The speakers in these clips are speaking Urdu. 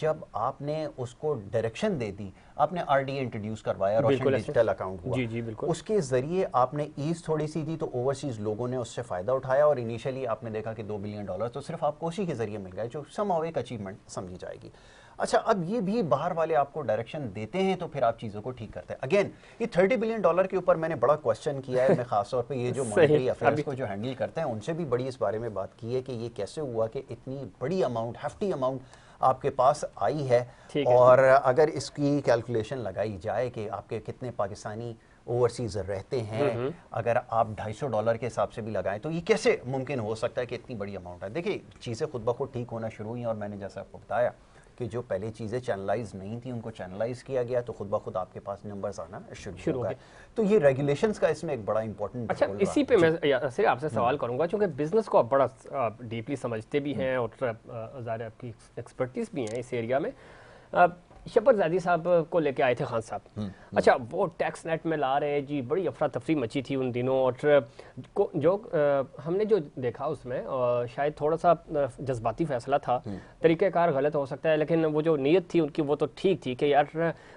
جب آپ نے اس کو ڈائریکشن دے دی, آپ نے آر ڈی اے انٹروڈیوس کروایا, روشن ڈیجیٹل اکاؤنٹ ہوا, جی بالکل, اس کے ذریعے آپ نے ایز تھوڑی سی دی تو اوورسیز لوگوں نے اس سے فائدہ اٹھایا, اور انیشلی آپ نے دیکھا کہ $2 بلین تو صرف آپ کو اسی کے ذریعے مل گئے, جو سم ہاؤ ایک اچیومنٹ سمجھی جائے گی. اچھا, اب یہ بھی باہر والے آپ کو ڈائریکشن دیتے ہیں تو پھر آپ چیزوں کو ٹھیک کرتے ہیں. اگین یہ $30 بلین کے اوپر میں نے بڑا کوشچن کیا ہے, میں خاص طور پہ یہ جو مانیٹری افیئرس کو جو ہینڈل کرتے ہیں ان سے بھی بڑی اس بارے میں بات کی ہے کہ یہ کیسے ہوا کہ اتنی بڑی اماؤنٹ, ہیفٹی اماؤنٹ آپ کے پاس آئی ہے, اور اگر اس کی کیلکولیشن لگائی جائے کہ آپ کے کتنے پاکستانی اوورسیز رہتے ہیں, اگر آپ $250 کے حساب سے بھی لگائیں تو یہ کیسے ممکن ہو سکتا ہے کہ اتنی بڑی اماؤنٹ ہے. دیکھیے چیزیں خود بخود ٹھیک ہونا شروع ہوئی, اور میں نے جیسا آپ کو بتایا کہ جو پہلے چیزیں چینلائز نہیں تھیں ان کو چینلائز کیا گیا, تو خود بخود آپ کے پاس نمبرز آنا شروع ہو گئے. تو یہ ریگولیشنز کا اس میں ایک بڑا امپورٹنٹ. اچھا, اسی پہ میں صرف آپ سے سوال کروں گا, چونکہ بزنس کو آپ بڑا ڈیپلی سمجھتے بھی ہیں اور ظاہر آپ کی ایکسپرٹیز بھی ہیں اس ایریا میں. شبر زیدی صاحب کو لے کے آئے تھے خان صاحب, اچھا وہ ٹیکس نیٹ میں لا رہے ہیں جی, بڑی افراتفری مچی تھی ان دنوں, اور جو ہم نے جو دیکھا اس میں شاید تھوڑا سا جذباتی فیصلہ تھا, طریقہ کار غلط ہو سکتا ہے, لیکن وہ جو نیت تھی ان کی وہ تو ٹھیک تھی کہ یار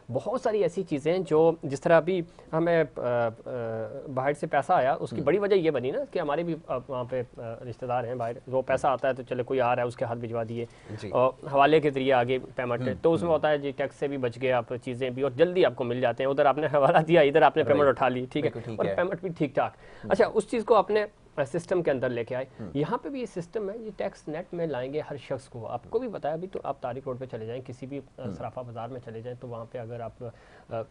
بہت ساری ایسی چیزیں جو جس طرح ابھی ہمیں باہر سے پیسہ آیا, اس کی بڑی وجہ یہ بنی نا کہ ہمارے بھی وہاں پہ رشتہ دار ہیں باہر, وہ پیسہ آتا ہے تو چلے کوئی آ رہا ہے اس کے ہاتھ بھجوا دیے, اور حوالے کے ذریعے آگے پیمنٹ, تو اس میں ہوتا ہے جی ٹیکس سے بھی بچ گئے آپ, چیزیں بھی اور جلدی آپ کو مل جاتے ہیں, ادھر آپ نے حوالہ دیا, ادھر آپ نے پیمنٹ اٹھا لی, ٹھیک ہے, اور پیمنٹ بھی ٹھیک ٹھاک. اچھا, اس چیز کو آپ نے سسٹم کے اندر لے کے آئے, یہاں پہ بھی یہ سسٹم ہے, یہ ٹیکس نیٹ میں لائیں گے ہر شخص کو. آپ کو بھی بتایا ابھی, تو آپ تاریخ روڈ پہ چلے جائیں, کسی بھی صرافہ بازار میں چلے جائیں, تو وہاں پہ اگر آپ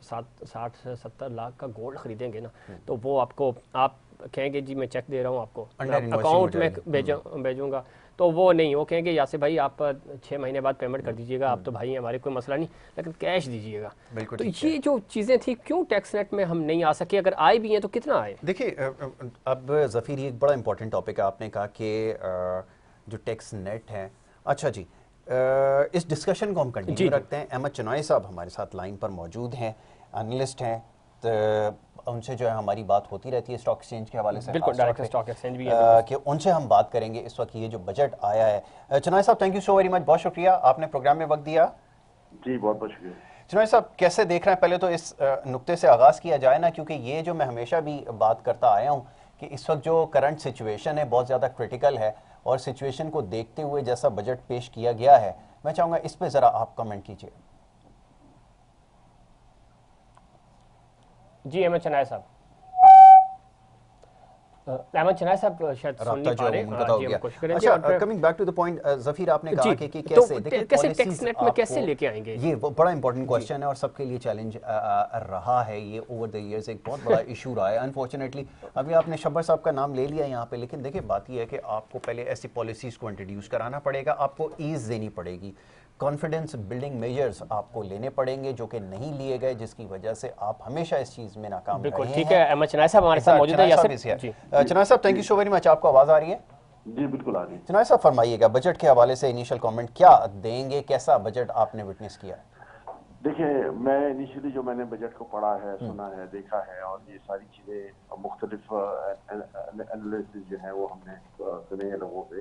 60-70 لاکھ کا گولڈ خریدیں گے نا, تو وہ آپ کو, آپ کہیں گے جی میں چیک دے رہا ہوں آپ کو, اکاؤنٹ میں بھیجوں گا, تو وہ نہیں, وہ کہیں گے یاسر بھائی آپ 6 مہینے بعد پیمنٹ کر دیجیے گا, آپ تو بھائی ہمارے کوئی مسئلہ نہیں, لیکن کیش دیجیے گا. تو یہ جو چیزیں تھیں کیوں ٹیکس نیٹ میں ہم نہیں آ سکے, اگر آئے بھی ہیں تو کتنا آئے؟ دیکھیے اب ظفیر ایک بڑا امپورٹنٹ ٹاپک ہے, آپ نے کہا کہ جو ٹیکس نیٹ ہے. اچھا جی, اس ڈسکشن کو ہم کنٹینیو رکھتے ہیں. احمد چنوائے صاحب ہمارے ساتھ لائن پر موجود ہیں, انالسٹ ہیں, تو ان سے جو ہے ہماری بات ہوتی رہتی ہے اسٹاک ایکسچینج کے حوالے سے, بالکل ڈائریکٹ اسٹاک ایکسچینج بھی ہے, کہ ان سے ہم بات کریں گے اس وقت یہ جو بجٹ آیا ہے. چنوائے صاحب تھینک یو سو ویری مچ, بہت شکریہ آپ نے پروگرام میں وقت دیا. جی بہت بہت شکریہ. چنوائے صاحب کیسے دیکھ رہے ہیں, پہلے تو اس نقطے سے آغاز کیا جائے نا, کیونکہ یہ جو میں ہمیشہ بھی بات کرتا آیا ہوں کہ اس وقت جو کرنٹ سچویشن ہے بہت زیادہ کرٹیکل ہے, اور سچویشن کو دیکھتے ہوئے جیسا بجٹ پیش کیا گیا ہے, میں چاہوں گا اس پہ ذرا آپ کمنٹ کیجئے. جی احمد چنائے صاحب, احمد چنائے صاحب شاید سن نہیں پا رہے ہیں, جی ہم کوشش کریں گے. اچھا, coming back to the point, Zafeer آپ نے کہا کہ کیسے ٹیکس نیٹ میں کیسے لے کے آئیں گے, یہ بڑا امپورٹنٹ کوسچن ہے اور سب کے لیے چیلنج رہا ہے. یہ اوور دی ایئرز ایک بہت بڑا ایشو رہا ہے. انفارچونیٹلی ابھی آپ نے شبر صاحب کا نام لے لیا یہاں پہ, لیکن دیکھیں بات یہ ہے کہ آپ کو پہلے ایسی پالیسیز کو انٹروڈیوس کرانا پڑے گا, آپ کو ایز دینی پڑے گی, کانفیڈنس بلڈنگ میجرز آپ کو لینے پڑیں گے جو کہ نہیں لیے گئے, جس کی وجہ سے آپ ہمیشہ اس چیز میں ناکام رہے ہیں. بالکل ٹھیک ہے, احمد چنائے صاحب ہمارے ساتھ موجود ہیں. چنائے صاحب تھینک یو سو ویری مچ, آپ کو آواز آ رہی ہے؟ جی بالکل آ رہی ہے. چنائے صاحب فرمائیے گا بجٹ کے حوالے سے انیشل کامنٹ کیا دیں گے, کیسا بجٹ آپ نے وٹنس کیا؟ دیکھیں میں انیشلی جو میں نے بجٹ کو پڑھا ہے, سنا ہے, دیکھا ہے, اور یہ ساری چیزیں مختلف انالیسز جو ہیں وہ ہم نے سنے ہیں لوگوں پہ,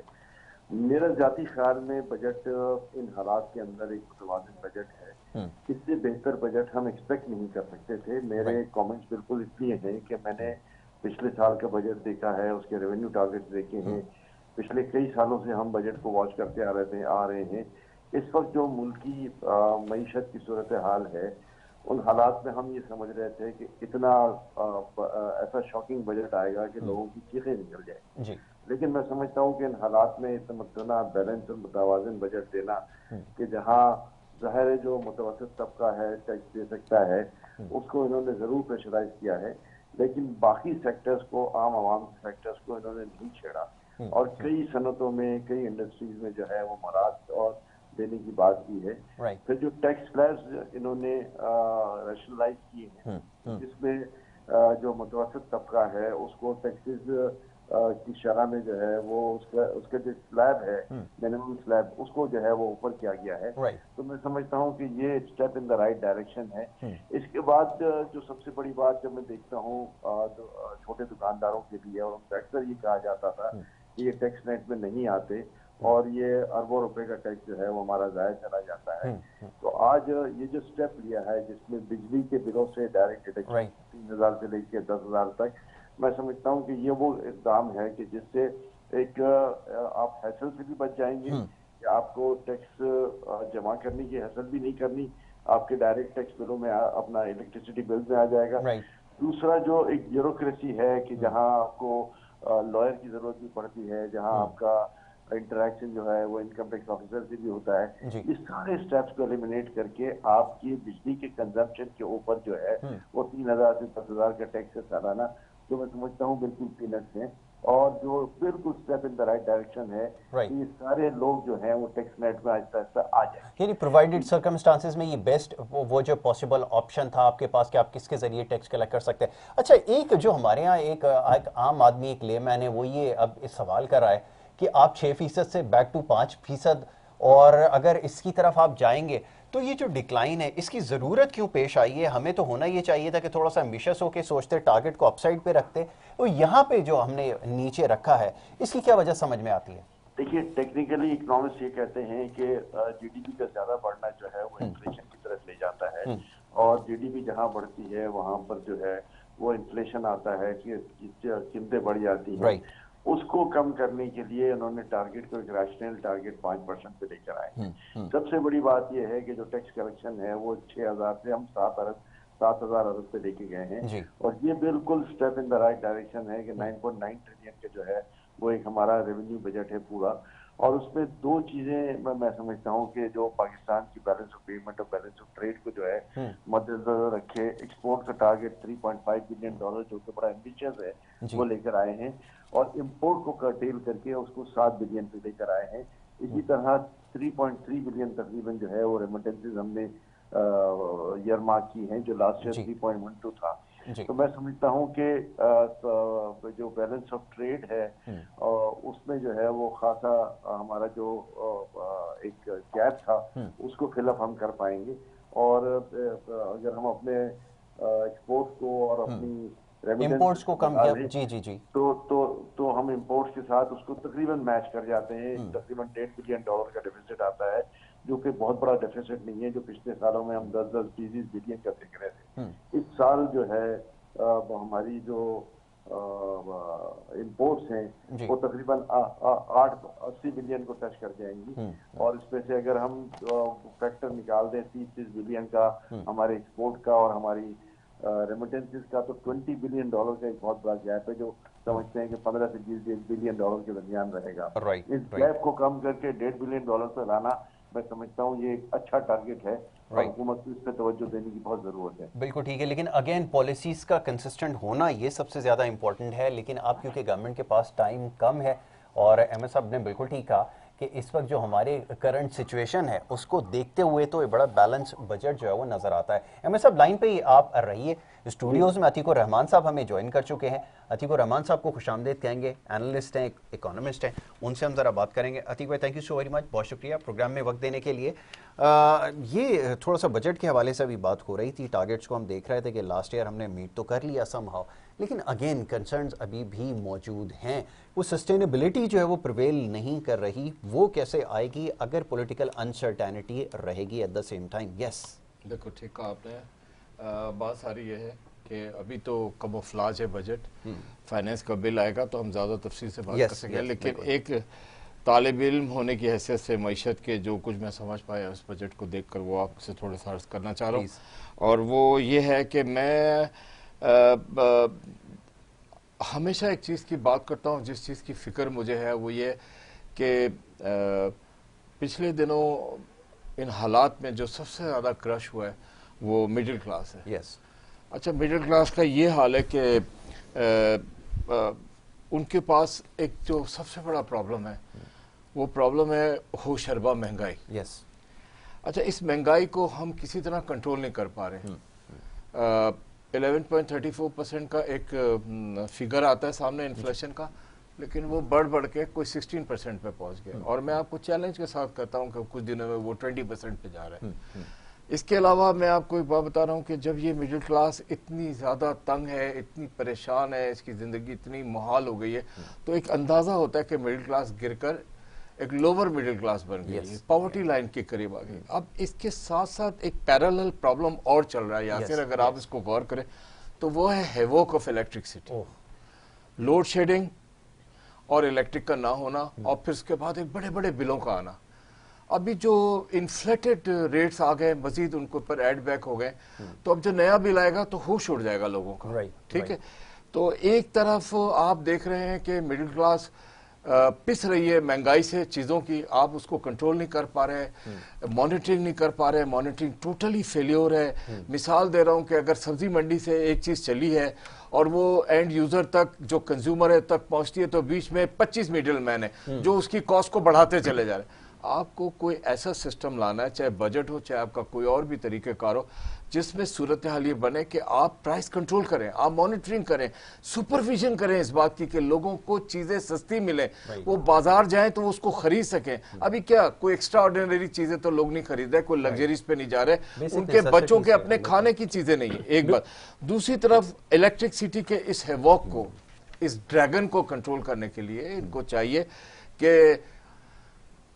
میرا ذاتی خیال میں بجٹ ان حالات کے اندر ایک متوازن بجٹ ہے. اس سے بہتر بجٹ ہم ایکسپیکٹ نہیں کر سکتے تھے. میرے کامنٹس بالکل اس لیے ہیں کہ میں نے پچھلے سال کا بجٹ دیکھا ہے, اس کے ریونیو ٹارگیٹس دیکھے ہیں, پچھلے کئی سالوں سے ہم بجٹ کو واچ کرتے آ رہے ہیں. اس وقت جو ملکی معیشت کی صورتحال ہے, ان حالات میں ہم یہ سمجھ رہے تھے کہ اتنا ایسا شاکنگ بجٹ آئے گا کہ لوگوں کی چیخیں نکل جائیں. لیکن میں سمجھتا ہوں کہ ان حالات میں اتنا بیلنس اور متوازن بجٹ دینا کہ جہاں ظاہر ہے جو متوسط طبقہ ہے ٹیکس دے سکتا ہے, اس کو انہوں نے ضرور پریشرائز کیا ہے, لیکن باقی سیکٹرز کو, عام عوام سیکٹرز کو انہوں نے نہیں چھیڑا. اور کئی صنعتوں میں, کئی انڈسٹریز میں جو ہے وہ مواد اور دینے کی بات کی ہے. پھر جو ٹیکس سلیبز انہوں نے ریشنلائز کیے ہیں, جس میں جو متوسط طبقہ ہے اس کو ٹیکسز کی شرح میں جو ہے وہ اس کا جو سلیب ہے, منیمم سلیب, اس کو جو ہے وہ اوپر کیا گیا ہے. تو میں سمجھتا ہوں کہ یہ step in the right direction ہے. اس کے بعد جو سب سے بڑی بات جب میں دیکھتا ہوں چھوٹے دکانداروں کے لیے, اور ان سے اکثر یہ کہا جاتا تھا کہ یہ ٹیکس نیٹ میں نہیں آتے, اور یہ اربوں روپے کا ٹیکس جو ہے وہ ہمارا ضائع چلا جاتا ہے. تو آج یہ جو اسٹیپ لیا ہے جس میں بجلی کے بلوں سے ڈائریکٹ ڈیڈکشن 3,000 سے لے کے 10,000 تک، میں سمجھتا ہوں کہ یہ وہ اقدام ہے کہ جس سے ایک آپ ہیسل سے بھی بچ جائیں گے کہ آپ کو ٹیکس جمع کرنے کی ہیسل بھی نہیں کرنی، آپ کے ڈائریکٹ ٹیکس بلوں میں اپنا الیکٹریسٹی بل میں آ جائے گا. دوسرا جو ایک بیوروکریسی ہے کہ جہاں آپ کو لائر کی ضرورت بھی پڑتی ہے، جہاں آپ کا انٹریکشن جو ہے وہ انکم ٹیکس آفیسر سے بھی ہوتا ہے، اس سارے اسٹیپس کو ایلیمینیٹ کر کے آپ کی بجلی کے کنزمپشن کے اوپر جو ہے وہ 3,000 سے 10,000 کا ٹیکس ہے سالانہ، جو میں سمجھتا ہوں بالکل پینٹس ہیں، اور جو بالکل step in the right direction ہے کہ یہ سارے لوگ جو ہیں وہ ٹیکس نیٹ میں آہستہ آہستہ آ جائیں. یعنی پرووائڈیڈ سرکمسٹانسز میں یہ بیسٹ وہ جو پاسبل آپشن تھا آپ کے پاس کہ آپ کس کے ذریعے ٹیکس کلیکٹ کر سکتے ہیں. اچھا، ایک جو ہمارے ہاں ایک عام آدمی، ایک لے مین ہے، وہ یہ اب اس سوال کر رہا ہے کہ آپ 6% سے بیک ٹو 5%، اور اگر اس کی طرف آپ جائیں گے تو یہ جو ڈکلائن ہے اس کی ضرورت کیوں پیش آئی ہے؟ ہمیں تو ہونا یہ چاہیے تھا کہ تھوڑا سا ایمبیشس ہو کے سوچتے، ٹارگٹ کو اپ سائڈ پہ رکھتے، اور یہاں پہ جو ہم نے نیچے رکھا ہے اس کی کیا وجہ سمجھ میں آتی ہے؟ دیکھیے، ٹیکنیکلی اکنامسٹ یہ کہتے ہیں کہ جی ڈی پی کا زیادہ بڑھنا جو ہے وہ انفلیشن کی طرف لے جاتا ہے، اور جی ڈی پی جہاں بڑھتی ہے وہاں پر جو ہے وہ انفلیشن آتا ہے کہ قیمتیں بڑھ جاتی ہیں. اس کو کم کرنے کے لیے انہوں نے ٹارگٹ کو ایک ریشنل ٹارگٹ 5% پہ لے کر آئے ہیں. سب سے بڑی بات یہ ہے کہ جو ٹیکس کلیکشن ہے وہ 6,000 سے ہم 7,000 ارب پہ لے کے گئے ہیں، اور یہ بالکل step in the right direction ہے کہ 9.9 ٹریلین کا جو ہے وہ ایک ہمارا ریونیو بجٹ ہے پورا. اور اس میں دو چیزیں میں سمجھتا ہوں کہ جو پاکستان کی بیلنس آف پیمنٹ اور بیلنس آف ٹریڈ کو جو ہے مد نظر رکھے، ایکسپورٹ کا ٹارگٹ $3.5 بلین جو کہ بڑا ایمبیشیس ہے وہ لے کر آئے ہیں، اور امپورٹ کو کرٹیل کر کے اس کو 7 بلین پہ لے کر آئے ہیں. اسی طرح 3.3 بلین تقریباً جو ہے وہ ریمیٹنسز ہم نے ایئر مارک کی ہیں، جو لاسٹ ایئر 3.12 تھا. تو میں سمجھتا ہوں کہ جو بیلنس آف ٹریڈ ہے اس میں جو ہے وہ خاصا ہمارا جو ایک گیپ تھا اس کو فل اپ ہم کر پائیں گے. اور اگر ہم اپنے ایکسپورٹ کو اور اپنی امپورٹس کو کم کیا، تو ہم امپورٹس کے ساتھ اس کو تقریباً میچ کر جاتے ہیں. تقریباً $1.5 بلین کا ڈیفیسٹ آتا ہے، جو کہ بہت بڑا ڈیفیسٹ نہیں ہے، جو پچھلے سالوں میں ہم 10-20 بلین کا دیکھ رہے تھے. اس سال جو ہے ہماری جو امپورٹس ہیں وہ تقریباً 80 بلین کو ٹچ کر جائیں گی، اور اس میں سے اگر ہم فیکٹر نکال دیں 30 بلین کا ہمارے ایکسپورٹ کا اور ہماری ریمیٹنسز کا، تو $20 بلین کا ایک بہت بڑا گیپ ہے، جو سمجھتے ہیں کہ 15 سے 20 بلین کے درمیان رہے گا. اس گیپ کو کم کر کے $1.5 بلین پہ لانا، میں سمجھتا ہوں یہ ایک اچھا ٹارگٹ ہے، اور حکومت کو اس پہ توجہ دینے کی بہت ضرورت ہے. بالکل ٹھیک ہے، لیکن اگین پالیسیز کا کنسسٹنٹ ہونا یہ سب سے زیادہ امپورٹنٹ ہے. لیکن آپ کیونکہ گورنمنٹ کے پاس ٹائم کم ہے، اور ایم ایس صاحب نے بالکل ٹھیک کہا کہ اس وقت جو ہمارے کرنٹ سچویشن ہے اس کو دیکھتے ہوئے تو ایک بڑا بیلنس بجٹ جو ہے وہ نظر آتا ہے. ایم ایس صاحب لائن پہ ہی آپ رہیے، اسٹوڈیوز میں عتیق الرحمان صاحب ہمیں جوائن کر چکے ہیں. عتیق الرحمان صاحب کو خوش آمدید کہیں گے، اینالسٹ ہیں، اکانومسٹ ہیں، ان سے ہم ذرا بات کریں گے. عتیق بھائی، تھینک یو سو ویری مچ، بہت شکریہ پروگرام میں وقت دینے کے لیے. یہ تھوڑا سا بجٹ کے حوالے سے بھی بات ہو رہی تھی، ٹارگٹس کو ہم دیکھ رہے تھے کہ لاسٹ ایئر ہم نے میٹ تو کر لیا سم ہاؤ، لیکن اگین کنسرنز ابھی بھی موجود ہیں. وہ سسٹینیبلٹی جو ہے وہ پریویل نہیں کر رہی، وہ کیسے آئے گی اگر پولیٹیکل انسرٹینٹی رہے گی ایٹ دا سیم ٹائم؟ یس، دیکھو ٹھیک کہا آپ نے. بات ساری یہ ہے کہ ابھی تو کموفلاج ہے بجٹ، فائنینس کا بل آئے گا تو ہم زیادہ تفصیل سے بات کر سکیں. لیکن ایک طالب علم ہونے کی حیثیت سے معیشت کے جو کچھ میں سمجھ پایا اس بجٹ کو دیکھ کر وہ آپ سے تھوڑا سا عرض کرنا چاہ رہا ہوں. اور وہ یہ ہے کہ میں ہمیشہ ایک چیز کی بات کرتا ہوں، جس چیز کی فکر مجھے ہے وہ یہ کہ پچھلے دنوں ان حالات میں جو سب سے زیادہ کرش ہوا ہے وہ مڈل کلاس ہے. اچھا، مڈل کلاس کا یہ حال ہے کہ ان کے پاس ایک جو سب سے بڑا پرابلم ہے وہ پرابلم ہے ہوش اربا مہنگائی. اچھا، اس مہنگائی کو ہم کسی طرح کنٹرول نہیں کر پا رہے. 11.34% کا ایک فگر آتا ہے سامنے انفلیشن کا، لیکن وہ بڑھ کے کوئی 16% پہ پہنچ گیا، اور میں آپ کو چیلنج کے ساتھ کہتا ہوں کہ کچھ دنوں میں وہ 20% پہ جا رہا ہے. اس کے علاوہ میں آپ کو ایک بات بتا رہا ہوں کہ جب یہ مڈل کلاس اتنی زیادہ تنگ ہے، اتنی پریشان ہے، اس کی زندگی اتنی محال ہو گئی ہے، تو ایک اندازہ ہوتا ہے کہ مڈل کلاس گر کر ایک لوور مڈل کلاس بن گئی, پاورٹی لائن کے قریب آ گئی. اب اس کے ساتھ ساتھ ایک پیرالل پرابلم اور چل رہا ہے یاسر, اگر آپ اس کو غور کریں تو وہ ہے havoc of electricity, load shedding اور الیکٹرک کا نہ ہونا, اور پھر اس کے بعد ایک بڑے بڑے بلوں کا آنا. ابھی جو انفلیٹڈ ریٹس آ گئے, مزید ان کو پر ایڈ بیک ہو گئے, تو اب جو نیا بل آئے گا تو ہوش اڑ جائے گا لوگوں کا, ٹھیک ہے. تو ایک طرف آپ دیکھ رہے ہیں کہ مڈل کلاس پس رہی ہے مہنگائی سے چیزوں کی, آپ اس کو کنٹرول نہیں کر پا رہے, مانیٹرنگ نہیں کر پا رہے, مانیٹرنگ ٹوٹلی فیلیور ہے. مثال دے رہا ہوں کہ اگر سبزی منڈی سے ایک چیز چلی ہے اور وہ اینڈ یوزر تک جو کنزیومر ہے تک پہنچتی ہے, تو بیچ میں 25 میڈل مین ہیں جو اس کی کاسٹ کو بڑھاتے چلے جا رہے ہیں. آپ کو کوئی ایسا سسٹم لانا ہے, چاہے بجٹ ہو چاہے آپ کا کوئی اور بھی طریقہ کار ہو, جس میں صورتحال یہ بنے کہ آپ پرائس کنٹرول کریں, آپ مانیٹرنگ کریں, سپرویژن کریں اس بات کی کہ لوگوں کو چیزیں سستی ملیں, وہ بازار جائیں تو وہ اس کو خرید سکیں. ابھی کیا کوئی ایکسٹرا آرڈینری چیزیں تو لوگ نہیں خرید رہے, کوئی لگژریز پہ نہیں جا رہے, ان کے بچوں کے اپنے کھانے کی چیزیں نہیں ہیں, ایک بات. دوسری طرف الیکٹرکسٹی کے اس ہیوک کو, اس ڈریگن کو کنٹرول کرنے کے لیے ان کو چاہیے کہ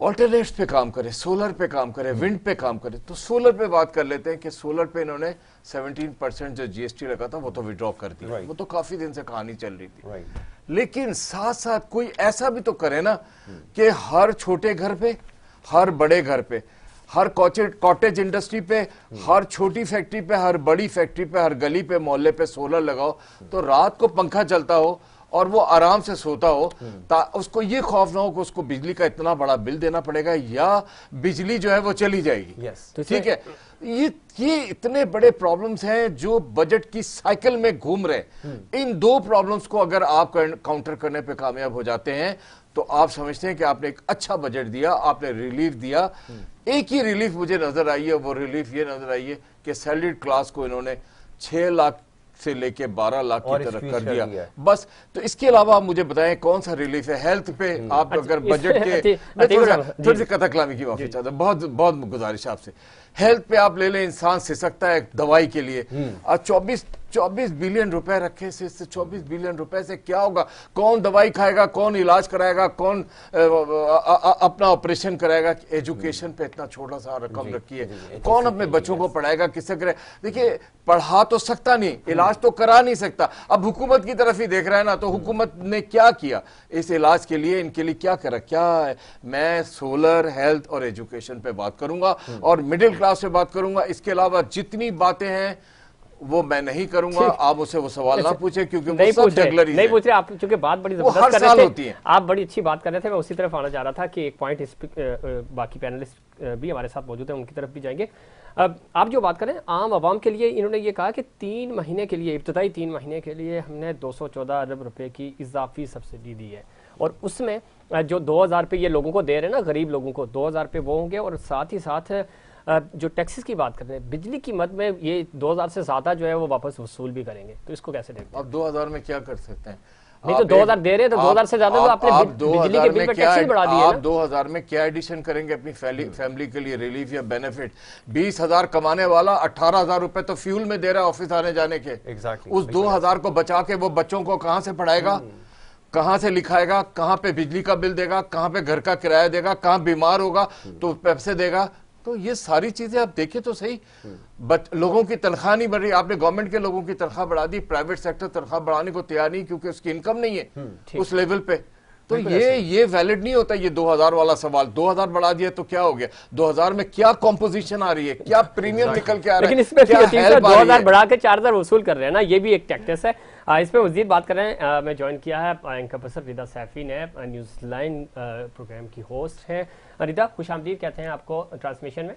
آلٹرنیٹس پہ کام کرے, سولر پہ کام کرے, ونڈ پہ کام کرے. تو سولر پہ بات کر لیتے ہیں کہ سولر پہ انہوں نے 17% جو جی ایس ٹی لگا تھا وہ تو وڈرا کر دیا, وہ تو کافی دن سے کہانی چل رہی تھی. لیکن ساتھ ساتھ کوئی ایسا بھی تو کرے نا کہ ہر چھوٹے گھر پہ, ہر بڑے گھر پہ, ہر کاٹیج انڈسٹری پہ, ہر چھوٹی فیکٹری پہ, ہر بڑی فیکٹری پہ, ہر گلی پہ, محلے پہ سولر لگاؤ, تو رات کو پنکھا چلتا ہو اور وہ آرام سے سوتا ہو, اس کو یہ خوف نہ ہو کہ اس کو بجلی کا اتنا بڑا بل دینا پڑے گا یا بجلی جو ہے وہ چلی جائے گی. ٹھیک ہے, یہ اتنے بڑے پرابلمز ہیں جو بجٹ کی سائیکل میں گھوم رہے ہیں. ان دو پرابلمز کو اگر آپ کاؤنٹر کرنے پہ کامیاب ہو جاتے ہیں تو آپ سمجھتے ہیں کہ آپ نے ایک اچھا بجٹ دیا, آپ نے ریلیف دیا. ایک ہی ریلیف مجھے نظر آئی ہے, وہ ریلیف یہ نظر آئی ہے کہ سیلریڈ کلاس کو انہوں نے 6 لاکھ سے لے کے 12 لاکھ کی طرف کر دیا بس. تو اس کے علاوہ آپ مجھے بتائیں کون سا ریلیف ہے ہیلتھ پہ. آپ اگر بجٹ کے تھوڑی سی قطع کلامی کی معافی چاہتا ہوں, بہت گزارش آپ سے. ہیلتھ پہ آپ لے لیں, انسان سے سکتا ہے دوائی کے لیے, 24 بلین روپے رکھے سے 24 بلین روپے سے کیا ہوگا؟ کون دوائی کھائے گا, کون علاج کرائے گا, کون اپنا آپریشن کرائے گا؟ ایجوکیشن پہ اتنا چھوٹا سا رقم رکھی ہے, کون اپنے بچوں کو پڑھائے گا, کس سے کرے؟ دیکھیے پڑھا تو سکتا نہیں, علاج تو کرا نہیں سکتا. اب حکومت کی طرف ہی دیکھ رہا ہے نا, تو حکومت نے کیا کیا اس علاج کے لیے, ان کے لیے کیا کرا؟ کیا ہے؟ میں سولر, ہیلتھ اور ایجوکیشن پہ بات کروں گا اور مڈل کلاس پہ بات کروں گا. اس کے علاوہ جتنی باتیں ہیں وہ میں نہیں کروں گا. آپ اسے وہ سوال نہ پوچھیں کیونکہ وہ سب جگلری نہیں پوچھ رہے آپ, چونکہ بات بڑی زبردست کر رہے تھے, آپ بڑی اچھی بات کر رہے تھے. میں اسی طرف آنا چاہ رہا تھا کہ ایک پوائنٹ باقی پینلسٹ بھی ہمارے ساتھ موجود ہیں, ان کی طرف بھی جائیں گے. آپ جو بات کریں عام عوام کے لیے, انہوں نے یہ کہا کہ 3 مہینے کے لیے, ابتدائی 3 مہینے کے لیے ہم نے 214 ارب روپے کی اضافی سبسڈی دی ہے, اور اس میں جو 2000 روپے یہ لوگوں کو دے رہے ہیں نا, غریب لوگوں کو 2000 روپے وہ ہوں گے, اور ساتھ ہی ساتھ جو ٹیکسز کی بات کرتے ہیں بجلی کی مد میں یہ 2000 سے زیادہ جو ہے وہ واپس وصول بھی کریں گے. تو اس کو کیسے دیکھتے ہیں؟ اب 2000 میں کیا کر سکتے ہیں؟ نہیں تو 2000 دے رہے ہیں تو 2000 سے زیادہ تو آپ نے بجلی کے بل پہ ٹیکس بڑھا دیے. آپ 2000 میں کیا ایڈیشن کریں گے اپنی فیملی کے لیے ریلیف یا بینیفٹ؟ 20,000 کمانے والا 18,000 روپے تو فیول میں دے رہا ہے آفس آنے جانے کے. اس 2000 کو بچا کے وہ بچوں کو کہاں سے پڑھائے گا, کہاں سے لکھائے گا, کہاں پہ بجلی کا بل دے گا, کہاں پہ گھر کا کرایہ دے گا, کہاں بیمار ہوگا تو پیسے دے گا؟ تو یہ ساری چیزیں آپ دیکھیں تو صحیح, لوگوں کی تنخواہ نہیں بڑھ رہی. آپ نے گورنمنٹ کے لوگوں کی تنخواہ بڑھا دی, پرائیویٹ سیکٹر تنخواہ بڑھانے کو تیار نہیں کیونکہ اس کی انکم نہیں ہے اس لیول پہ. تو یہ ویلڈ نہیں ہوتا یہ 2000 والا سوال. 2000 بڑھا دیا تو کیا ہو گیا؟ 2000 میں کیا کمپوزیشن آ رہی ہے, کیا پریمیم نکل کے آ رہا ہے؟ لیکن اس میں 2000 بڑھا کے 4000 وصول کر رہے ہیں نا, یہ بھی ایک ٹیکٹس ہے. اس پہ مزید بات کر رہے ہیں. میں جوائن کیا ہے اینکر پرسن ردا سیفی نے, نیوز لائن پروگرام کی ہوسٹ ہے. ردا خوش آمدید کہتے ہیں آپ کو ٹرانسمیشن میں.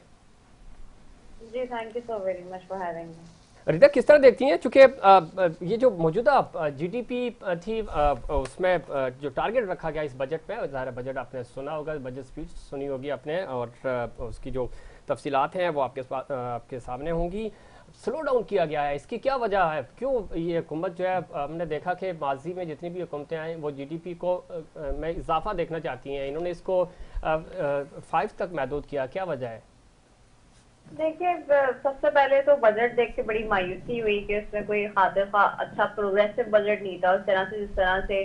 جی thank you so very much for having me. Rida کس طرح دیکھتی ہیں, چونکہ یہ جو موجودہ جی ڈی پی تھی اس میں جو ٹارگٹ رکھا گیا اس بجٹ میں, ظاہر بجٹ آپ نے سنا ہوگا, بجٹ اسپیچ سنی ہوگی آپ نے, اور اس کی جو تفصیلات ہیں وہ آپ کے سامنے ہوں گی. سلو ڈاؤن کیا گیا ہے, اس کی کیا وجہ ہے؟ کیوں یہ حکومت جو ہے, ہم نے دیکھا کہ ماضی میں جتنی بھی حکومتیں آئیں وہ جی ڈی پی کو میں اضافہ دیکھنا چاہتی ہیں, انہوں نے اس کو 5 تک محدود کیا, کیا وجہ ہے؟ دیکھیے سب سے پہلے تو بجٹ دیکھ کے بڑی مایوسی ہوئی کہ اس میں کوئی خاطر اچھا پروگریسو بجٹ نہیں تھا. اس طرح سے جس طرح سے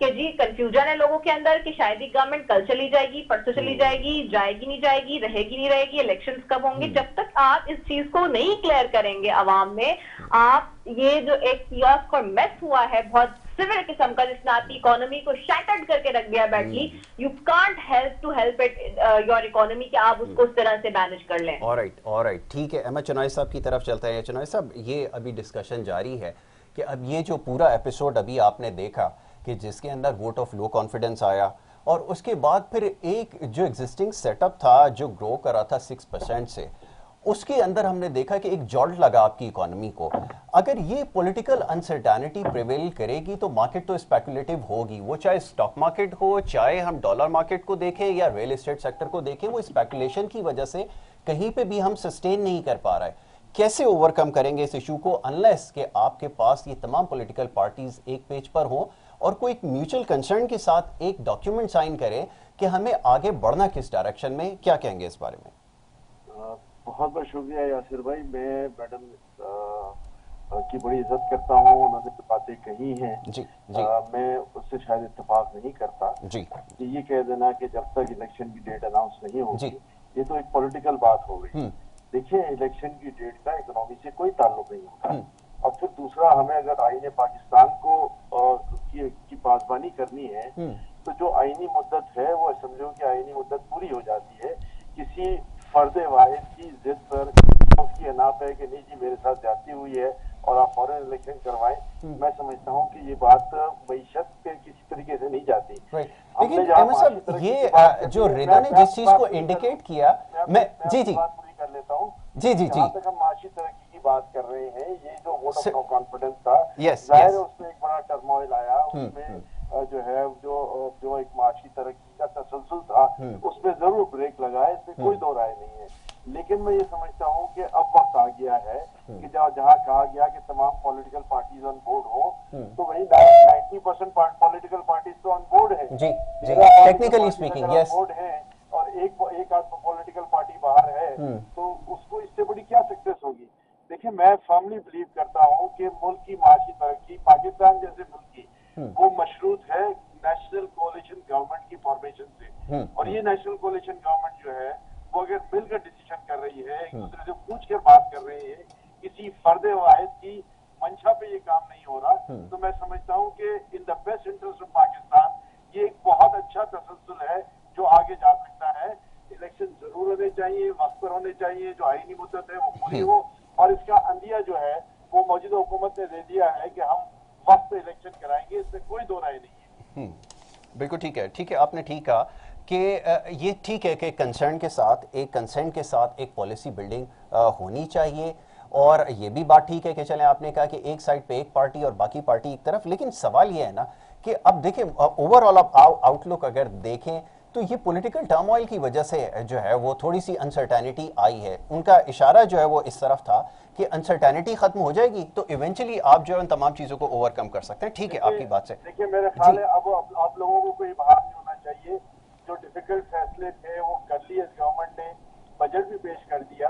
کہ جی کنفیوژن ہے لوگوں کے اندر کہ شاید ہی گورنمنٹ کل چلی جائے گی، پرسوں چلی جائے گی نہیں جائے گی، رہے گی نہیں رہے گی، الیکشنز کب ہوں گے. جب تک آپ اس چیز کو نہیں کلیئر کریں گے عوام میں، آپ یہ جو ایک کیوسک اور میس ہوا ہے بہت سیویئر قسم کا، جس نے آپ کی اکانومی کو شیٹرڈ کر کے رکھ دیا badly, you can't help to help it your economy کہ آپ اس کو اس طرح سے مینج کر لیں. آلرائٹ ٹھیک ہے. احمد چنوئی صاحب کی طرف چلتے ہیں. چنوئی صاحب یہ ابھی ڈسکشن جاری ہے کہ اب یہ جو پورا ایپیسوڈ ابھی آپ نے دیکھا کہ جس کے اندر ووٹ آف لو کانفیڈنس آیا اور اس کے بعد پھر ایک جو ایگزسٹنگ سیٹ اپ تھا جو گرو کرا تھا 6% سے، اس کے اندر ہم نے دیکھا کہ ایک جولٹ لگا آپ کی اکانومی کو. اگر یہ پولیٹیکل انسرٹینٹی پریویل کرے گی تو مارکیٹ تو اسپیکولیٹو ہوگی، وہ چاہے اسٹاک مارکیٹ ہو، چاہے ہم ڈالر مارکیٹ کو دیکھیں یا ریل اسٹیٹ سیکٹر کو دیکھیں، وہ اسپیکولیشن کی وجہ سے کہیں پہ بھی ہم سسٹین نہیں کر پا رہا ہے. کیسے اوور کم کریں گے اس ایشو کو انلیس کہ آپ کے پاس یہ تمام پولیٹیکل پارٹیز ایک پیج پر ہوں اور کوئی ایک میوچل کنسرن کے ساتھ ایک ڈاکیومنٹ سائن کرے کہ ہمیں آگے بڑھنا کس ڈائریکشن میں؟ کیا کہیں گے اس بارے میں؟ بہت بہت شکریہ یاسر بھائی. میں میڈم کی بڑی عزت کرتا ہوں، انہوں نے باتیں کہی ہیں. میں اس سے شاید اتفاق نہیں کرتا کہ یہ کہہ دینا کہ جب تک الیکشن کی ڈیٹ اناؤنس نہیں ہوگی، یہ تو ایک پولیٹیکل بات ہو گئی. دیکھیں الیکشن کی ڈیٹ کا اکنامی سے کوئی تعلق نہیں ہوتا. اور پھر دوسرا، ہمیں اگر آئین پاکستان کو کی پاسبانی کرنی ہے تو جو آئینی مدت ہے وہ اسمبلیوں کی آئینی مدت پوری ہو جاتی ہے. کسی فرد واحد کی ضد پر اس کی اناف ہے کہ نہیں جی میرے ساتھ زیادتی ہوئی ہے اور آپ فوراً الیکشن کروائیں، میں سمجھتا ہوں کہ یہ بات معیشت کے کسی طریقے سے نہیں جاتی. لیکن احمد صاحب یہ جو رضا نے جس چیز کو انڈیکیٹ کیا، میں بات پوری کر لیتا ہوں. جہاں تک ہم معاشی ترقی کی بات کر رہے ہیں، یہ جو ووٹ آف نو کانفیڈنس تھا، ظاہر ہے اس میں ایک بڑا ٹرموائل آیا، اس میں جو ہے جو ایک معاشی ترقی کا تسلسل تھا اس میں ضرور بریک لگا ہے، اس میں کوئی دو رائے نہیں ہے. لیکن میں یہ سمجھتا ہوں کہ اب وقت آ گیا ہے کہ جہاں کہا گیا کہ تمام پولیٹیکل پارٹیز آن بورڈ ہوں، تو وہی 90% پولیٹیکل پارٹیز تو آن بورڈ ہیں، ٹیکنیکلی اسپیکنگ بورڈ ہیں، اور ایک آدھ پولیٹیکل پارٹی باہر ہے، تو اس کو اس سے بڑی کیا سکسیس ہوگی؟ دیکھیں میں فرملی بلیو کرتا ہوں کہ ملک کی معاشی ترقی پاکستان جیسے ملک کی وہ مشروط ہے نیشنل کولیشن گورنمنٹ کی فارمیشن سے. اور یہ نیشنل کولیشن گورنمنٹ جو ہے وہ اگر مل کر ڈیسیشن کر رہی ہے، ایک دوسرے سے پوچھ کر بات کر رہی ہے، کسی فرد واحد کی منشا پہ یہ کام نہیں ہو رہا، تو میں سمجھتا ہوں کہ in the best interest of Pakistan یہ ایک بہت اچھا تسلسل ہے جو آگے جا سکتا ہے. الیکشن ضرور ہونے چاہیے، وقت پر ہونے چاہیے، جو آئینی مدت ہے وہ پوری ہو، اور اس کا عندیہ جو ہے وہ موجودہ حکومت نے دے دیا ہے کہ ہم وقت پہ الیکشن کرائیں گے، اس میں کوئی دو رائے نہیں ہے. بالکل ٹھیک ہے. ٹھیک ہے، آپ نے ٹھیک کہا کہ یہ ٹھیک ہے کہ کنسرن کے ساتھ ایک کنسرن کے ساتھ ایک پالیسی بلڈنگ ہونی چاہیے، اور یہ بھی بات ٹھیک ہے کہ چلیں آپ نے کہا کہ ایک سائڈ پہ ایک پارٹی اور باقی پارٹی ایک طرف. لیکن سوال یہ ہے نا کہ اب دیکھیں اوور آل آؤٹ لک اگر دیکھیں تو یہ پولیٹیکل ٹرموائل کی وجہ سے جو ہے وہ تھوڑی سی انسرٹینٹی آئی ہے. ان کا اشارہ جو ہے وہ اس طرف تھا کہ انسرٹینٹی ختم ہو جائے گی تو ایونچولی آپ جو ہے ان تمام چیزوں کو اوور کم کر سکتے ہیں. ٹھیک ہے آپ کی بات سے. دیکھیے میرے خیال ہے اب آپ لوگوں کو کوئی بات نہیں ہونا چاہیے، جو ڈیفیکلٹ فیصلے تھے وہ کر لیے گورنمنٹ نے، بجٹ بھی پیش کر دیا،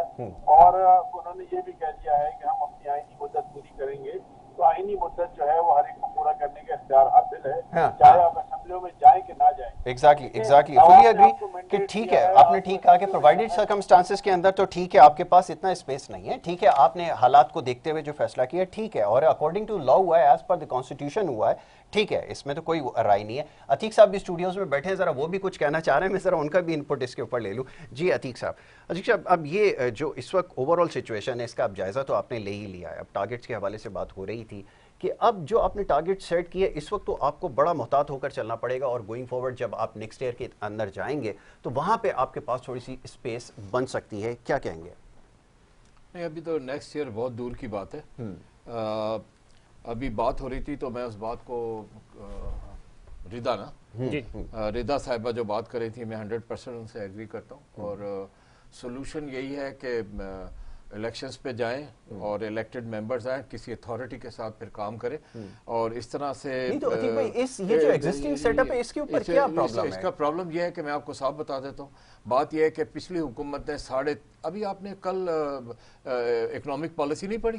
اور انہوں نے یہ بھی کہہ دیا ہے کہ ہم اپنی آئینی مدت پوری کریں گے. تو آئینی مدت جو ہے وہ ہر ایک کو پورا کرنے کا اختیار حاصل ہے، چاہے آپ اسمبلیوں میں جائیں کہ نہ جائیں. ایگزیکٹلی فلی ایگری کہ ٹھیک ہے. آپ نے ٹھیک کہا کہ پرووائڈیڈ سرکمسٹانسز کے اندر تو ٹھیک ہے آپ کے پاس اتنا اسپیس نہیں ہے. ٹھیک ہے آپ نے حالات کو دیکھتے ہوئے جو فیصلہ کیا ٹھیک ہے، اور اکارڈنگ ٹو لا ہوا ہے، ایز پر دی کانسٹیٹیوشن ہوا ہے. ٹھیک ہے، اس میں تو کوئی رائے نہیں ہے. عتیق صاحب بھی اسٹوڈیوز میں بیٹھے ہیں، ذرا وہ بھی کچھ کہنا چاہ رہے ہیں، میں ذرا ان کا بھی انپٹ اس کے اوپر لے لوں. جی عتیق صاحب، اب یہ جو اس وقت اوور آل سچویشن ہے اس کا اب جائزہ تو آپ نے لے ہی لیا ہے. اب ٹارگیٹس کے حوالے سے بات ہو رہی تھی کہ اب جو آپ نے ٹارگیٹ سیٹ کیے اس وقت تو آپ کو بڑا محتاط ہو کر چلنا پڑے گا، اور گوئنگ فارورڈ جب آپ نیکسٹ ایئر کے اندر جائیں گے تو وہاں پہ آپ کے پاس تھوڑی سی اسپیس بن سکتی ہے. کیا کہیں گے؟ نہیں، ابھی تو نیکسٹ ایئر بہت دور کی بات ہے. ابھی بات ہو رہی تھی تو میں اس بات کو رضا صاحبہ جو بات کر رہی تھی میں 100% ان سے ایگری کرتا ہوں. اور سولوشن یہی ہے کہ الیکشنز پہ جائیں اور الیکٹڈ ممبرز آئیں، کسی اتھارٹی کے ساتھ پھر کام کریں، اور اس طرح سے نہیں تو عتیق بھائی یہ جو ایگزسٹنگ سیٹ اپ ہے اس کے اوپر کیا پرابلم ہے؟ اس کا پرابلم یہ ہے کہ میں آپ کو صاف بتا دیتا ہوں. بات یہ ہے کہ پچھلی حکومت نے ابھی آپ نے کل اکنامک پالیسی نہیں پڑھی؟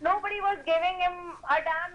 nobody was giving him a damn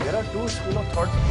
There are two school of thoughts.